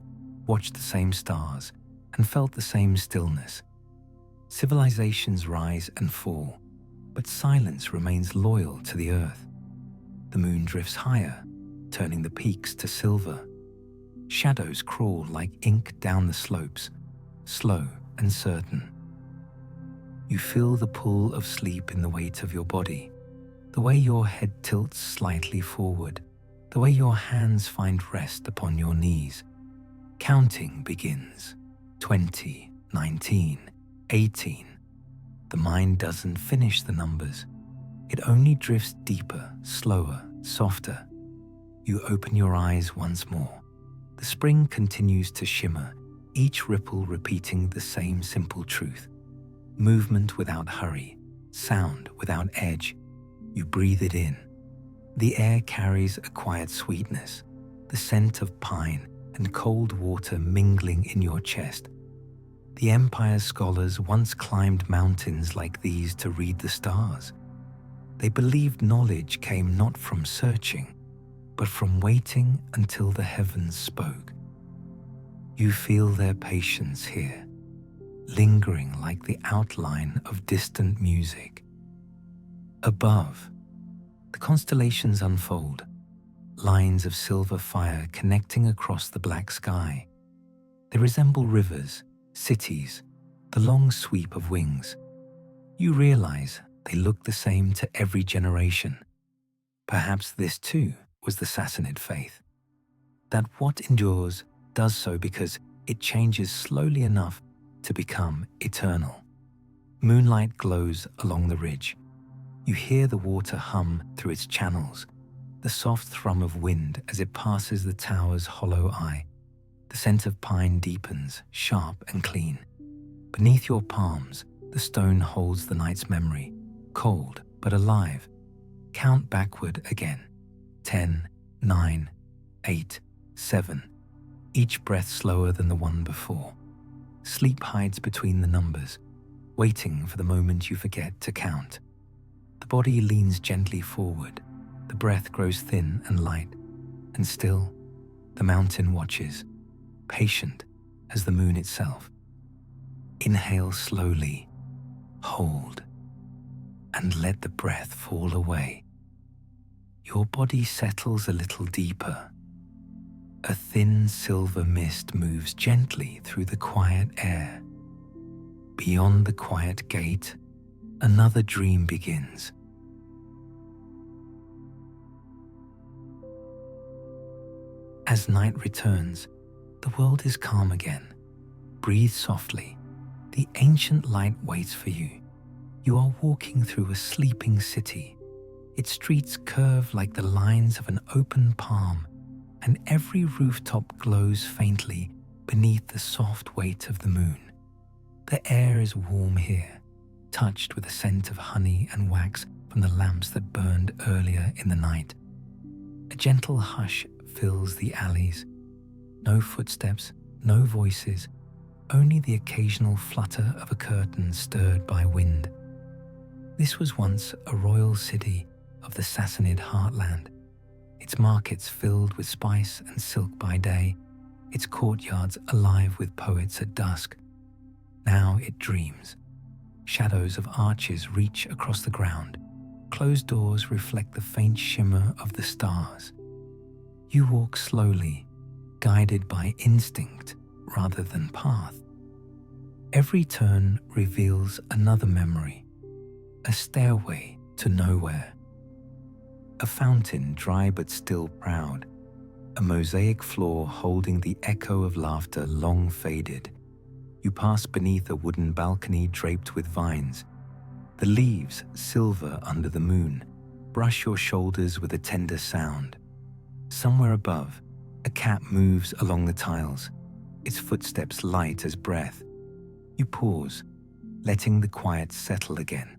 watched the same stars, and felt the same stillness? Civilizations rise and fall, but silence remains loyal to the earth. The moon drifts higher, turning the peaks to silver. Shadows crawl like ink down the slopes, slow and certain. You feel the pull of sleep in the weight of your body, the way your head tilts slightly forward, the way your hands find rest upon your knees. Counting begins. 20, 19, 18. The mind doesn't finish the numbers. It only drifts deeper, slower, softer. You open your eyes once more. The spring continues to shimmer, each ripple repeating the same simple truth. Movement without hurry, sound without edge. You breathe it in. The air carries a quiet sweetness, the scent of pine and cold water mingling in your chest. The Empire's scholars once climbed mountains like these to read the stars. They believed knowledge came not from searching, but from waiting until the heavens spoke. You feel their patience here, lingering like the outline of distant music. Above, constellations unfold, lines of silver fire connecting across the black sky. They resemble rivers, cities, the long sweep of wings. You realize they look the same to every generation. Perhaps this too was the Sassanid faith, that what endures does so because it changes slowly enough to become eternal. Moonlight glows along the ridge. You hear the water hum through its channels, the soft thrum of wind as it passes the tower's hollow eye. The scent of pine deepens, sharp and clean. Beneath your palms, the stone holds the night's memory, cold but alive. Count backward again. 10, 9, 8, 7. Each breath slower than the one before. Sleep hides between the numbers, waiting for the moment you forget to count. The body leans gently forward. The breath grows thin and light, and still, the mountain watches, patient as the moon itself. Inhale slowly, hold, and let the breath fall away. Your body settles a little deeper. A thin silver mist moves gently through the quiet air. Beyond the quiet gate, another dream begins. As night returns, the world is calm again. Breathe softly. The ancient light waits for you. You are walking through a sleeping city. Its streets curve like the lines of an open palm, and every rooftop glows faintly beneath the soft weight of the moon. The air is warm here, touched with a scent of honey and wax from the lamps that burned earlier in the night. A gentle hush fills the alleys. No footsteps, no voices, only the occasional flutter of a curtain stirred by wind. This was once a royal city of the Sassanid heartland, its markets filled with spice and silk by day, its courtyards alive with poets at dusk. Now it dreams. Shadows of arches reach across the ground. Closed doors reflect the faint shimmer of the stars. You walk slowly, guided by instinct rather than path. Every turn reveals another memory, a stairway to nowhere. A fountain dry but still proud, a mosaic floor holding the echo of laughter long faded. You pass beneath a wooden balcony draped with vines. The leaves, silver under the moon, brush your shoulders with a tender sound. Somewhere above, a cat moves along the tiles, its footsteps light as breath. You pause, letting the quiet settle again.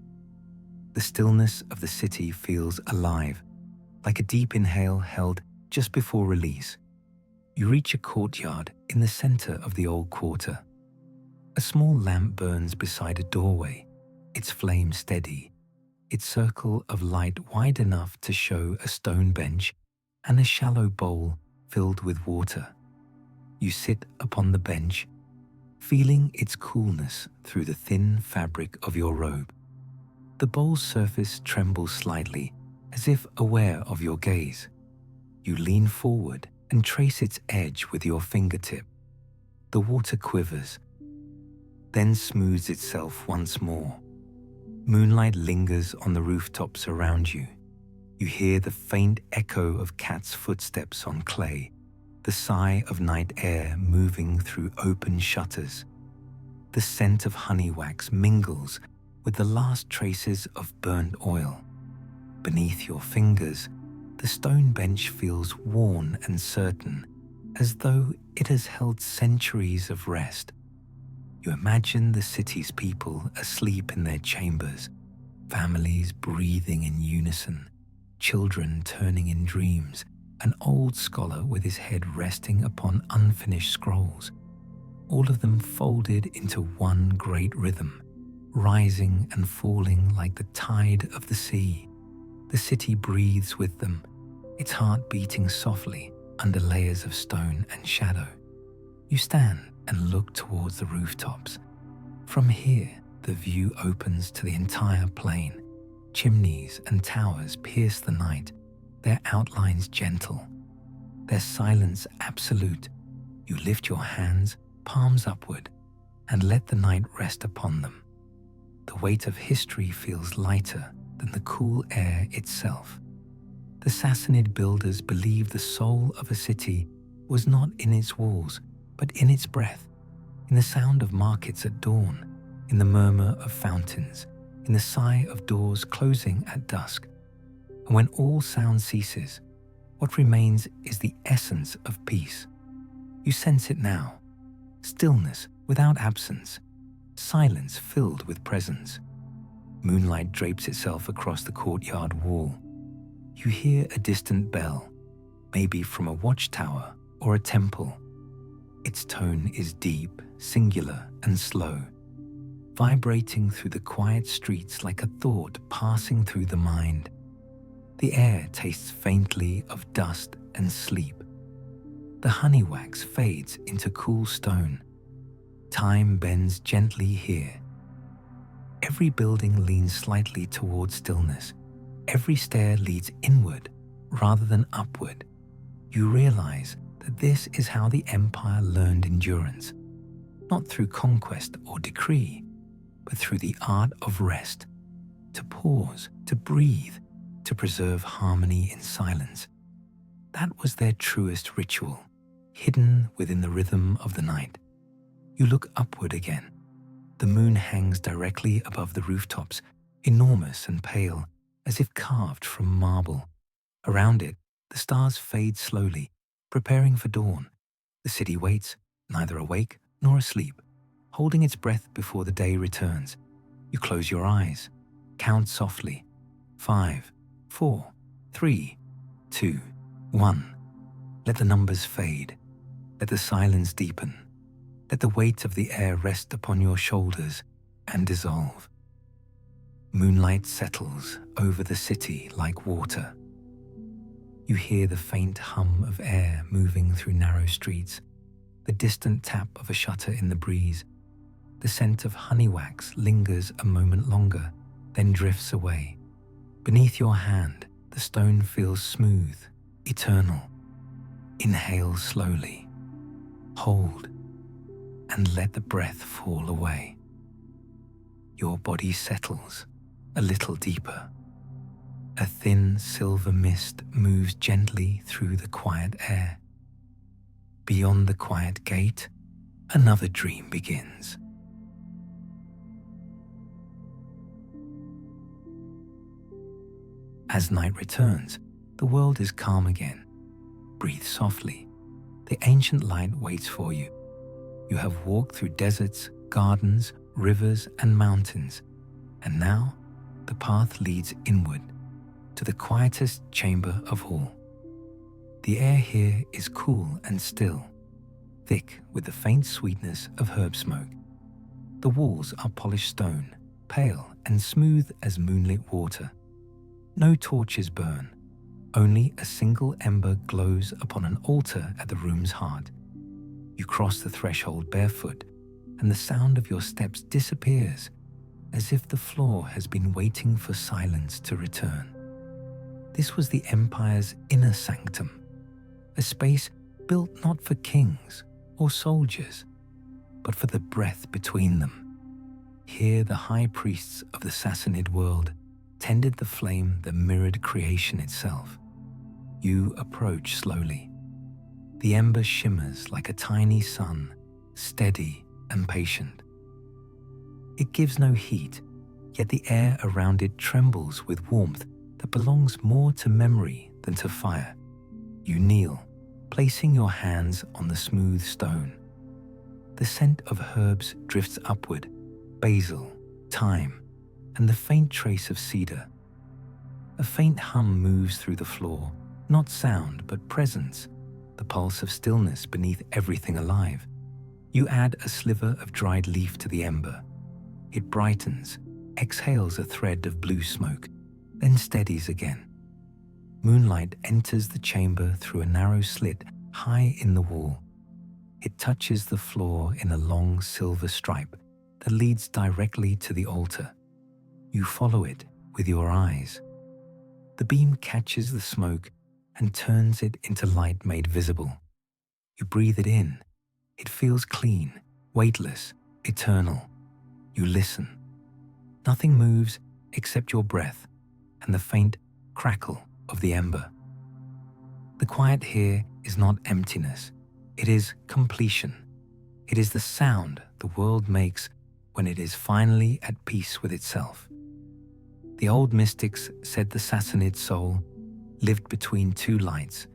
The stillness of the city feels alive, like a deep inhale held just before release. You reach a courtyard in the center of the old quarter. A small lamp burns beside a doorway, its flame steady, its circle of light wide enough to show a stone bench and a shallow bowl filled with water. You sit upon the bench, feeling its coolness through the thin fabric of your robe. The bowl's surface trembles slightly, as if aware of your gaze. You lean forward and trace its edge with your fingertip. The water quivers, then smooths itself once more. Moonlight lingers on the rooftops around you. You hear the faint echo of cats' footsteps on clay, the sigh of night air moving through open shutters. The scent of honey wax mingles with the last traces of burnt oil. Beneath your fingers, the stone bench feels worn and certain, as though it has held centuries of rest. You imagine the city's people asleep in their chambers, families breathing in unison, children turning in dreams, an old scholar with his head resting upon unfinished scrolls, all of them folded into one great rhythm, rising and falling like the tide of the sea. The city breathes with them, its heart beating softly under layers of stone and shadow. You stand and look towards the rooftops. From here, the view opens to the entire plain, Chimneys and towers pierce the night, their outlines gentle, their silence absolute. You lift your hands, palms upward, and let the night rest upon them. The weight of history feels lighter than the cool air itself. The Sassanid builders believed the soul of a city was not in its walls, but in its breath, in the sound of markets at dawn, in the murmur of fountains, in the sigh of doors closing at dusk. And when all sound ceases, what remains is the essence of peace. You sense it now. Stillness without absence, silence filled with presence. Moonlight drapes itself across the courtyard wall. You hear a distant bell, maybe from a watchtower or a temple. Its tone is deep, singular, and slow, vibrating through the quiet streets like a thought passing through the mind. The air tastes faintly of dust and sleep. The honey wax fades into cool stone. Time bends gently here. Every building leans slightly toward stillness. Every stair leads inward rather than upward. You realize that this is how the empire learned endurance, not through conquest or decree, but through the art of rest, to pause, to breathe, to preserve harmony in silence. That was their truest ritual, hidden within the rhythm of the night. You look upward again. The moon hangs directly above the rooftops, enormous and pale, as if carved from marble. Around it, the stars fade slowly, preparing for dawn. The city waits, neither awake nor asleep, holding its breath before the day returns. You close your eyes, count softly. 5, 4, 3, 2, 1. Let the numbers fade. Let the silence deepen. Let the weight of the air rest upon your shoulders and dissolve. Moonlight settles over the city like water. You hear the faint hum of air moving through narrow streets, the distant tap of a shutter in the breeze. The scent of honey wax lingers a moment longer, then drifts away. Beneath your hand, the stone feels smooth, eternal. Inhale slowly. Hold, and let the breath fall away. Your body settles a little deeper. A thin silver mist moves gently through the quiet air. Beyond the quiet gate, another dream begins. As night returns, the world is calm again. Breathe softly. The ancient light waits for you. You have walked through deserts, gardens, rivers, and mountains, and now the path leads inward to the quietest chamber of all. The air here is cool and still, thick with the faint sweetness of herb smoke. The walls are polished stone, pale and smooth as moonlit water. No torches burn, only a single ember glows upon an altar at the room's heart. You cross the threshold barefoot, and the sound of your steps disappears, as if the floor has been waiting for silence to return. This was the Empire's inner sanctum, a space built not for kings or soldiers, but for the breath between them. Here the high priests of the Sassanid world tended the flame that mirrored creation itself. You approach slowly. The ember shimmers like a tiny sun, steady and patient. It gives no heat, yet the air around it trembles with warmth that belongs more to memory than to fire. You kneel, placing your hands on the smooth stone. The scent of herbs drifts upward, basil, thyme, and the faint trace of cedar. A faint hum moves through the floor, not sound but presence, the pulse of stillness beneath everything alive. You add a sliver of dried leaf to the ember. It brightens, exhales a thread of blue smoke, then steadies again. Moonlight enters the chamber through a narrow slit high in the wall. It touches the floor in a long silver stripe that leads directly to the altar. You follow it with your eyes. The beam catches the smoke and turns it into light made visible. You breathe it in. It feels clean, weightless, eternal. You listen. Nothing moves except your breath and the faint crackle of the ember. The quiet here is not emptiness. It is completion. It is the sound the world makes when it is finally at peace with itself. The old mystics said the Sassanid soul lived between two lights,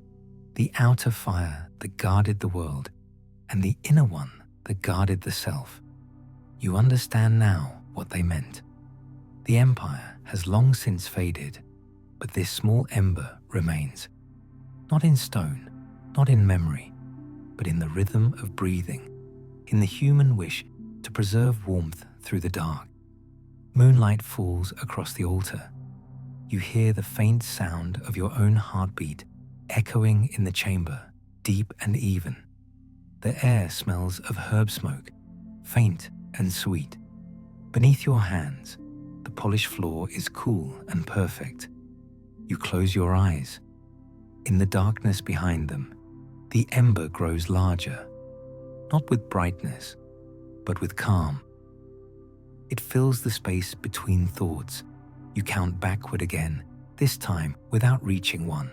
the outer fire that guarded the world and the inner one that guarded the self. You understand now what they meant. The empire has long since faded, but this small ember remains. Not in stone, not in memory, but in the rhythm of breathing, in the human wish to preserve warmth through the dark. Moonlight falls across the altar. You hear the faint sound of your own heartbeat echoing in the chamber, deep and even. The air smells of herb smoke, faint and sweet. Beneath your hands, the polished floor is cool and perfect. You close your eyes. In the darkness behind them, the ember grows larger, not with brightness, but with calm. It fills the space between thoughts. You count backward again, this time without reaching 1,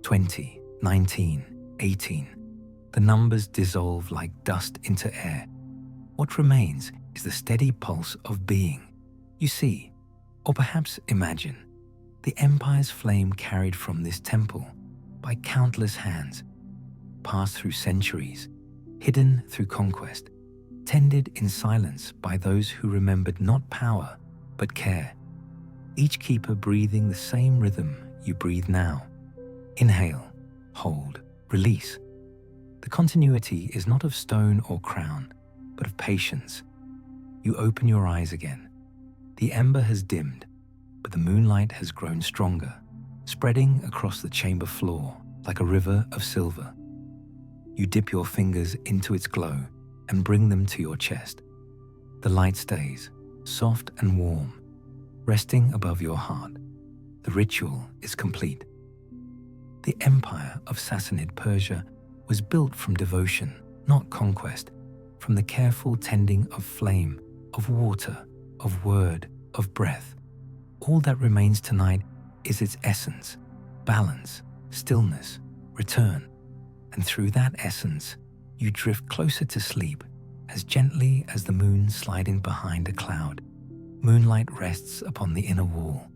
20, 19, 18. The numbers dissolve like dust into air. What remains is the steady pulse of being. You see, or perhaps imagine, the empire's flame carried from this temple by countless hands, passed through centuries, hidden through conquest, tended in silence by those who remembered not power, but care. Each keeper breathing the same rhythm you breathe now. Inhale, hold, release. The continuity is not of stone or crown, but of patience. You open your eyes again. The ember has dimmed, but the moonlight has grown stronger, spreading across the chamber floor like a river of silver. You dip your fingers into its glow and bring them to your chest. The light stays, soft and warm, resting above your heart. The ritual is complete. The empire of Sassanid Persia was built from devotion, not conquest, from the careful tending of flame, of water, of word, of breath. All that remains tonight is its essence, balance, stillness, return. And through that essence, you drift closer to sleep, as gently as the moon sliding behind a cloud. Moonlight rests upon the inner wall.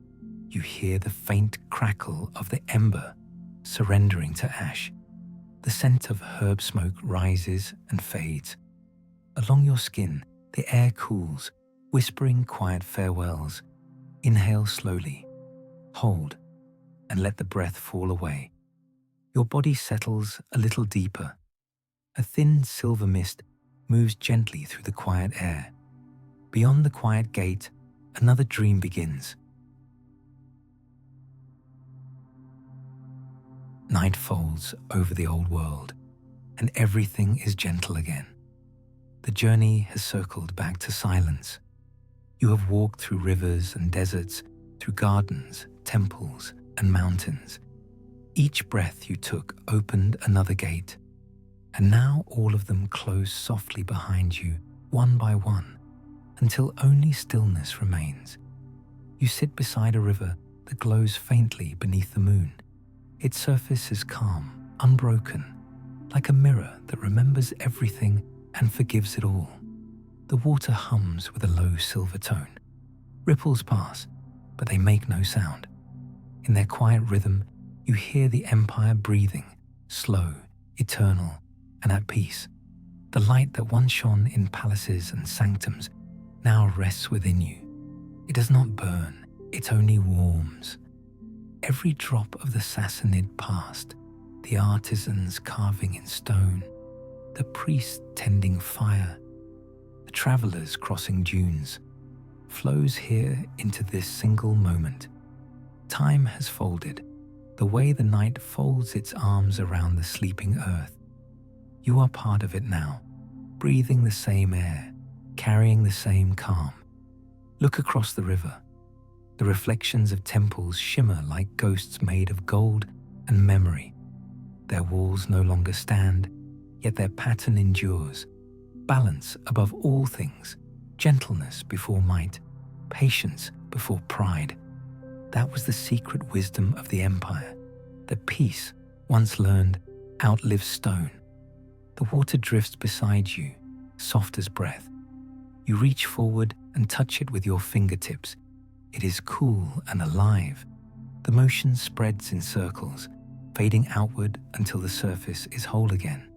You hear the faint crackle of the ember surrendering to ash. The scent of herb smoke rises and fades. Along your skin, the air cools, whispering quiet farewells. Inhale slowly, hold, and let the breath fall away. Your body settles a little deeper. A thin silver mist moves gently through the quiet air. Beyond the quiet gate, another dream begins. Night folds over the old world, and everything is gentle again. The journey has circled back to silence. You have walked through rivers and deserts, through gardens, temples, and mountains. Each breath you took opened another gate, and now all of them close softly behind you, one by one, until only stillness remains. You sit beside a river that glows faintly beneath the moon. Its surface is calm, unbroken, like a mirror that remembers everything and forgives it all. The water hums with a low silver tone. Ripples pass, but they make no sound. In their quiet rhythm, you hear the empire breathing, slow, eternal, and at peace. The light that once shone in palaces and sanctums now rests within you. It does not burn, it only warms. Every drop of the Sassanid past, the artisans carving in stone, the priests tending fire, the travelers crossing dunes, flows here into this single moment. Time has folded, the way the night folds its arms around the sleeping earth. You are part of it now, breathing the same air, carrying the same calm. Look across the river. The reflections of temples shimmer like ghosts made of gold and memory. Their walls no longer stand, yet their pattern endures. Balance above all things, gentleness before might, patience before pride. That was the secret wisdom of the empire, that peace, once learned, outlives stone. The water drifts beside you, soft as breath. You reach forward and touch it with your fingertips. It is cool and alive. The motion spreads in circles, fading outward until the surface is whole again.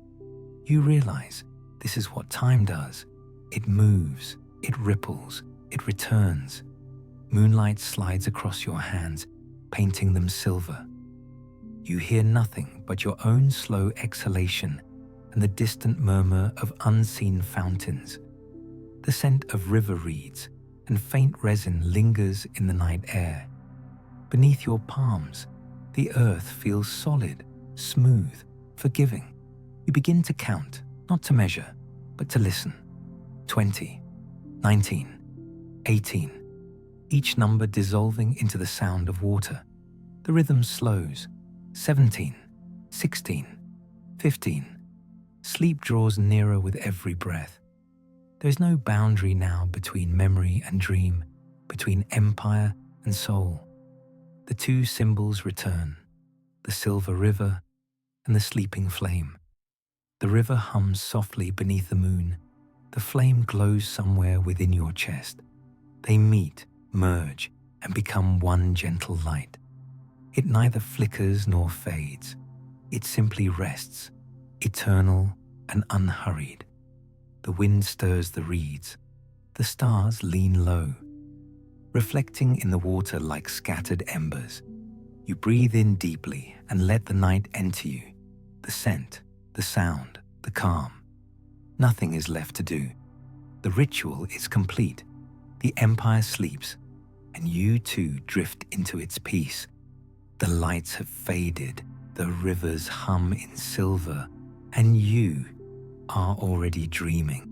You realize this is what time does. It moves, it ripples, it returns. Moonlight slides across your hands, painting them silver. You hear nothing but your own slow exhalation and the distant murmur of unseen fountains. The scent of river reeds and faint resin lingers in the night air. Beneath your palms, the earth feels solid, smooth, forgiving. You begin to count, not to measure, but to listen. 20, 19, 18. Each number dissolving into the sound of water. The rhythm slows. 17, 16, 15. Sleep draws nearer with every breath. There is no boundary now between memory and dream, between empire and soul. The two symbols return, the silver river and the sleeping flame. The river hums softly beneath the moon. The flame glows somewhere within your chest. They meet, merge, and become one gentle light. It neither flickers nor fades. It simply rests, eternal and unhurried. The wind stirs the reeds. The stars lean low, reflecting in the water like scattered embers. You breathe in deeply and let the night enter you. The scent, the sound, the calm. Nothing is left to do. The ritual is complete. The empire sleeps, and you too drift into its peace. The lights have faded, the rivers hum in silver, and you are already dreaming.